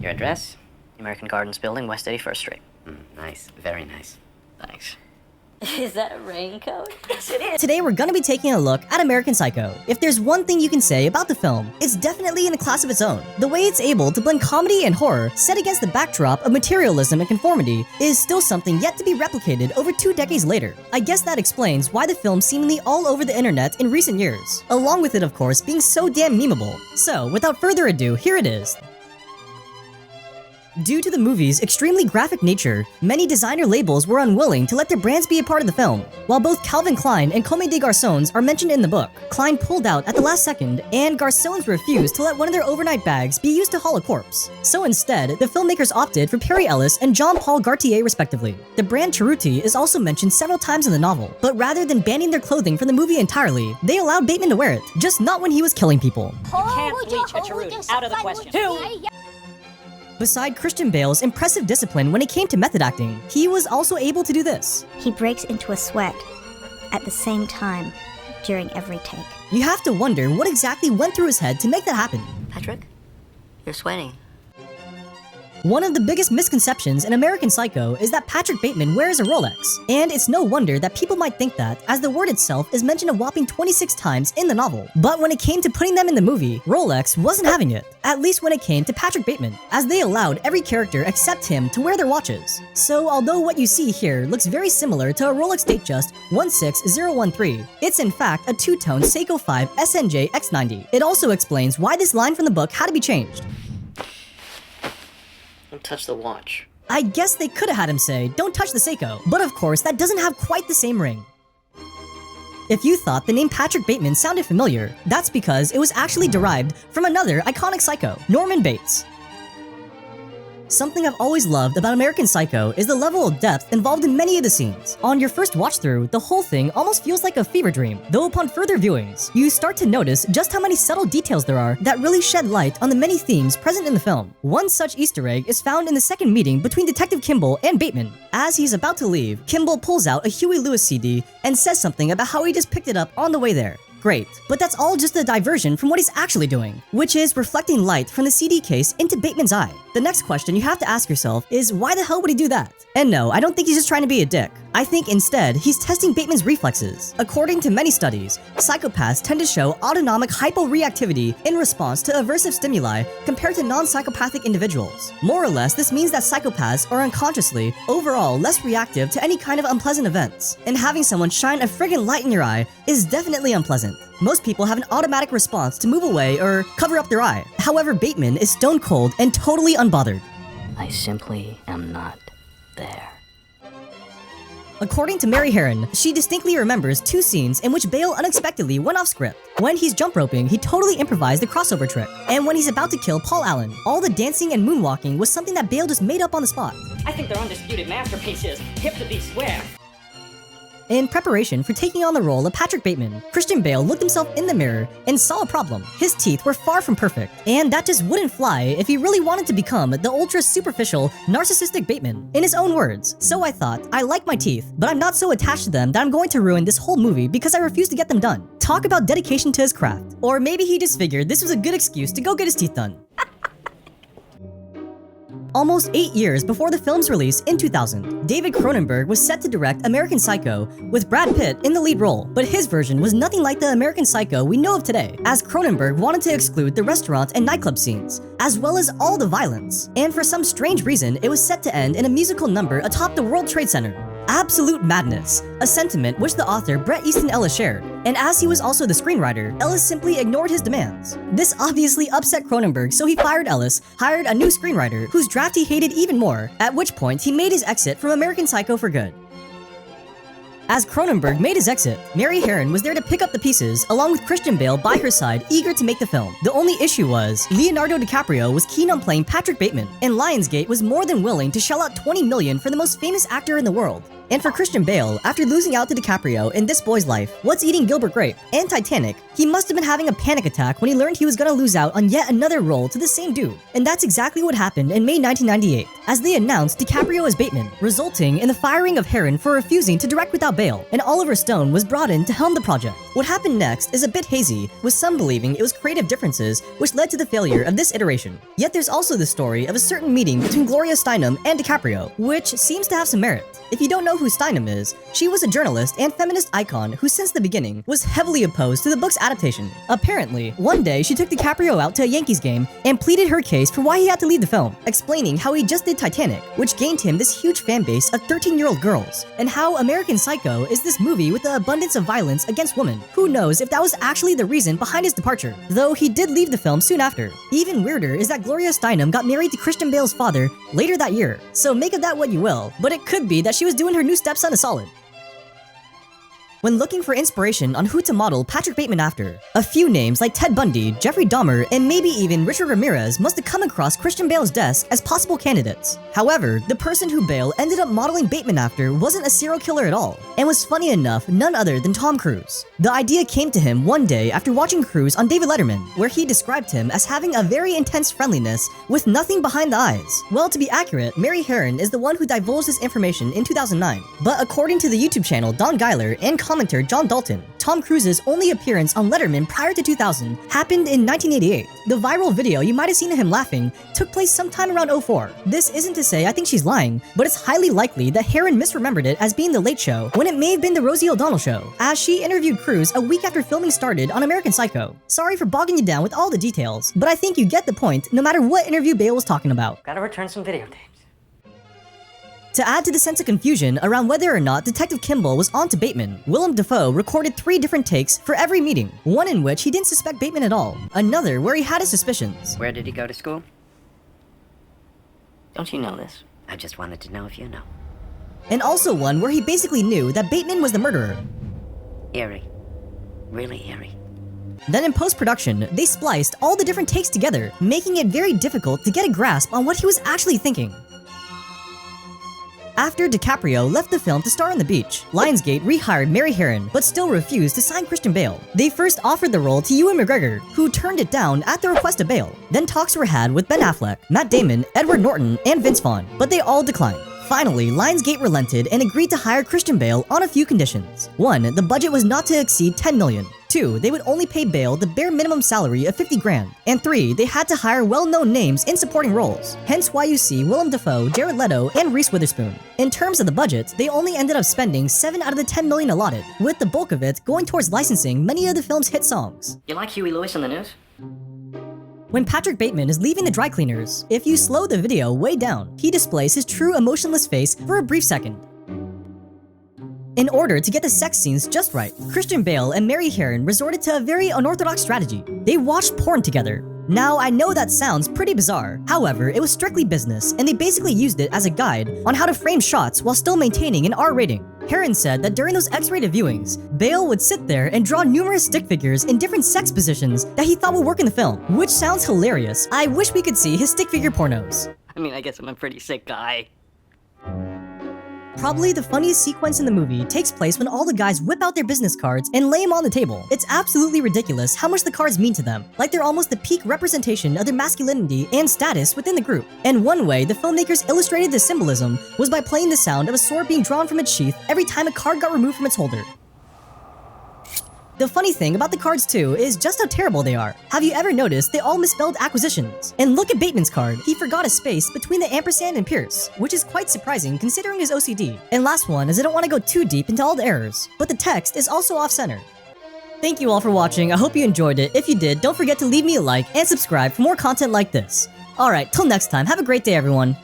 Your address? American Gardens Building, West 81st Street. Nice. Very nice. Thanks. Is that a raincoat? Yes, it is. Today we're gonna be taking a look at American Psycho. If there's one thing you can say about the film, it's definitely in a class of its own. The way it's able to blend comedy and horror set against the backdrop of materialism and conformity is still something yet to be replicated over 2 decades later. I guess that explains why the film's seemingly all over the internet in recent years, along with it of course being so damn memeable. So without further ado, here it is. Due to the movie's extremely graphic nature, many designer labels were unwilling to let their brands be a part of the film. While both Calvin Klein and Comme des Garçons are mentioned in the book, Klein pulled out at the last second, and Garçons refused to let one of their overnight bags be used to haul a corpse. So instead, the filmmakers opted for Perry Ellis and Jean-Paul Gaultier respectively. The brand Cerruti is also mentioned several times in the novel, but rather than banning their clothing from the movie entirely, they allowed Bateman to wear it, just not when he was killing people. Can't bleach a Cerruti. Out of the question. 2. Beside Christian Bale's impressive discipline when it came to method acting, he was also able to do this. He breaks into a sweat at the same time during every take. You have to wonder what exactly went through his head to make that happen. Patrick, you're sweating. One of the biggest misconceptions in American Psycho is that Patrick Bateman wears a Rolex, and it's no wonder that people might think that, as the word itself is mentioned a whopping 26 times in the novel. But when it came to putting them in the movie, Rolex wasn't having it, at least when it came to Patrick Bateman, as they allowed every character except him to wear their watches. So although what you see here looks very similar to a Rolex Datejust 16013, it's in fact a two-tone Seiko 5 SNJ X90. It also explains why this line from the book had to be changed. Don't touch the watch. I guess they could have had him say, "Don't touch the Seiko," but of course that doesn't have quite the same ring. If you thought the name Patrick Bateman sounded familiar, that's because it was actually derived from another iconic psycho, Norman Bates. Something I've always loved about American Psycho is the level of depth involved in many of the scenes. On your first watch through, the whole thing almost feels like a fever dream, though upon further viewings, you start to notice just how many subtle details there are that really shed light on the many themes present in the film. One such Easter egg is found in the second meeting between Detective Kimball and Bateman. As he's about to leave, Kimball pulls out a Huey Lewis CD and says something about how he just picked it up on the way there. Great, but that's all just a diversion from what he's actually doing, which is reflecting light from the CD case into Bateman's eye. The next question you have to ask yourself is, why the hell would he do that? And no, I don't think he's just trying to be a dick. I think instead, he's testing Bateman's reflexes. According to many studies, psychopaths tend to show autonomic hyporeactivity in response to aversive stimuli compared to non-psychopathic individuals. More or less, this means that psychopaths are unconsciously, overall, less reactive to any kind of unpleasant events. And having someone shine a friggin' light in your eye is definitely unpleasant. Most people have an automatic response to move away or cover up their eye. However, Bateman is stone cold and totally unbothered. I simply am not there. According to Mary Herron, she distinctly remembers 2 scenes in which Bale unexpectedly went off script. When he's jump roping, he totally improvised the crossover trick. And when he's about to kill Paul Allen, all the dancing and moonwalking was something that Bale just made up on the spot. I think they're undisputed masterpieces. Hip to be square. In preparation for taking on the role of Patrick Bateman, Christian Bale looked himself in the mirror and saw a problem. His teeth were far from perfect, and that just wouldn't fly if he really wanted to become the ultra-superficial, narcissistic Bateman, in his own words. So I thought, I like my teeth, but I'm not so attached to them that I'm going to ruin this whole movie because I refuse to get them done. Talk about dedication to his craft. Or maybe he just figured this was a good excuse to go get his teeth done. Almost 8 years before the film's release in 2000, David Cronenberg was set to direct American Psycho with Brad Pitt in the lead role, but his version was nothing like the American Psycho we know of today, as Cronenberg wanted to exclude the restaurant and nightclub scenes, as well as all the violence. And for some strange reason, it was set to end in a musical number atop the World Trade Center. Absolute madness, a sentiment which the author Bret Easton Ellis shared, and as he was also the screenwriter, Ellis simply ignored his demands. This obviously upset Cronenberg, so he fired Ellis, hired a new screenwriter, whose draft he hated even more, at which point he made his exit from American Psycho for good. As Cronenberg made his exit, Mary Herron was there to pick up the pieces, along with Christian Bale by her side, eager to make the film. The only issue was, Leonardo DiCaprio was keen on playing Patrick Bateman, and Lionsgate was more than willing to shell out $20 million for the most famous actor in the world. And for Christian Bale, after losing out to DiCaprio in This Boy's Life, What's Eating Gilbert Grape, and Titanic, he must have been having a panic attack when he learned he was gonna lose out on yet another role to the same dude. And that's exactly what happened in May 1998, as they announced DiCaprio as Bateman, resulting in the firing of Herron for refusing to direct without Bale, and Oliver Stone was brought in to helm the project. What happened next is a bit hazy, with some believing it was creative differences which led to the failure of this iteration. Yet there's also the story of a certain meeting between Gloria Steinem and DiCaprio, which seems to have some merit. If you don't know who Steinem is, she was a journalist and feminist icon who since the beginning was heavily opposed to the book's adaptation. Apparently, one day she took DiCaprio out to a Yankees game and pleaded her case for why he had to leave the film, explaining how he just did Titanic, which gained him this huge fan base of 13-year-old girls, and how American Psycho is this movie with the abundance of violence against women. Who knows if that was actually the reason behind his departure, though he did leave the film soon after. Even weirder is that Gloria Steinem got married to Christian Bale's father later that year, so make of that what you will, but it could be that she was doing her new stepson a solid. When looking for inspiration on who to model Patrick Bateman after, a few names like Ted Bundy, Jeffrey Dahmer, and maybe even Richard Ramirez must have come across Christian Bale's desk as possible candidates. However, the person who Bale ended up modeling Bateman after wasn't a serial killer at all, and was funny enough none other than Tom Cruise. The idea came to him one day after watching Cruise on David Letterman, where he described him as having a very intense friendliness with nothing behind the eyes. Well, to be accurate, Mary Herron is the one who divulged this information in 2009, but according to the YouTube channel Don Geiler and commenter John Dalton, Tom Cruise's only appearance on Letterman prior to 2000 happened in 1988. The viral video you might have seen of him laughing took place sometime around 2004. This isn't to say I think she's lying, but it's highly likely that Herron misremembered it as being The Late Show when it may have been The Rosie O'Donnell Show, as she interviewed Cruise a week after filming started on American Psycho. Sorry for bogging you down with all the details, but I think you get the point no matter what interview Bale was talking about. Gotta return some videotapes. To add to the sense of confusion around whether or not Detective Kimball was onto Bateman, Willem Dafoe recorded 3 different takes for every meeting, one in which he didn't suspect Bateman at all, another where he had his suspicions. Where did he go to school? Don't you know this? I just wanted to know if you know. And also one where he basically knew that Bateman was the murderer. Eerie. Really eerie. Then in post-production, they spliced all the different takes together, making it very difficult to get a grasp on what he was actually thinking. After DiCaprio left the film to star on the beach, Lionsgate rehired Mary Herron, but still refused to sign Christian Bale. They first offered the role to Ewan McGregor, who turned it down at the request of Bale. Then talks were had with Ben Affleck, Matt Damon, Edward Norton, and Vince Vaughn, but they all declined. Finally, Lionsgate relented and agreed to hire Christian Bale on a few conditions. 1, the budget was not to exceed $10 million. 2, they would only pay Bale the bare minimum salary of $50 grand. And 3, they had to hire well-known names in supporting roles. Hence why you see Willem Dafoe, Jared Leto, and Reese Witherspoon. In terms of the budget, they only ended up spending 7 out of the 10 million allotted, with the bulk of it going towards licensing many of the film's hit songs. You like Huey Lewis on the news? When Patrick Bateman is leaving the dry cleaners, if you slow the video way down, he displays his true emotionless face for a brief second. In order to get the sex scenes just right, Christian Bale and Mary Herron resorted to a very unorthodox strategy. They watched porn together. Now, I know that sounds pretty bizarre. However, it was strictly business, and they basically used it as a guide on how to frame shots while still maintaining an R rating. Herron said that during those X-rated viewings, Bale would sit there and draw numerous stick figures in different sex positions that he thought would work in the film, which sounds hilarious. I wish we could see his stick figure pornos. I mean, I guess I'm a pretty sick guy. Probably the funniest sequence in the movie takes place when all the guys whip out their business cards and lay them on the table. It's absolutely ridiculous how much the cards mean to them, like they're almost the peak representation of their masculinity and status within the group. And one way the filmmakers illustrated this symbolism was by playing the sound of a sword being drawn from its sheath every time a card got removed from its holder. The funny thing about the cards too is just how terrible they are. Have you ever noticed they all misspelled acquisitions? And look at Bateman's card, he forgot a space between the ampersand and Pierce, which is quite surprising considering his OCD. And last one is I don't want to go too deep into all the errors, but the text is also off-center. Thank you all for watching, I hope you enjoyed it. If you did, don't forget to leave me a like and subscribe for more content like this. Alright, till next time, have a great day everyone.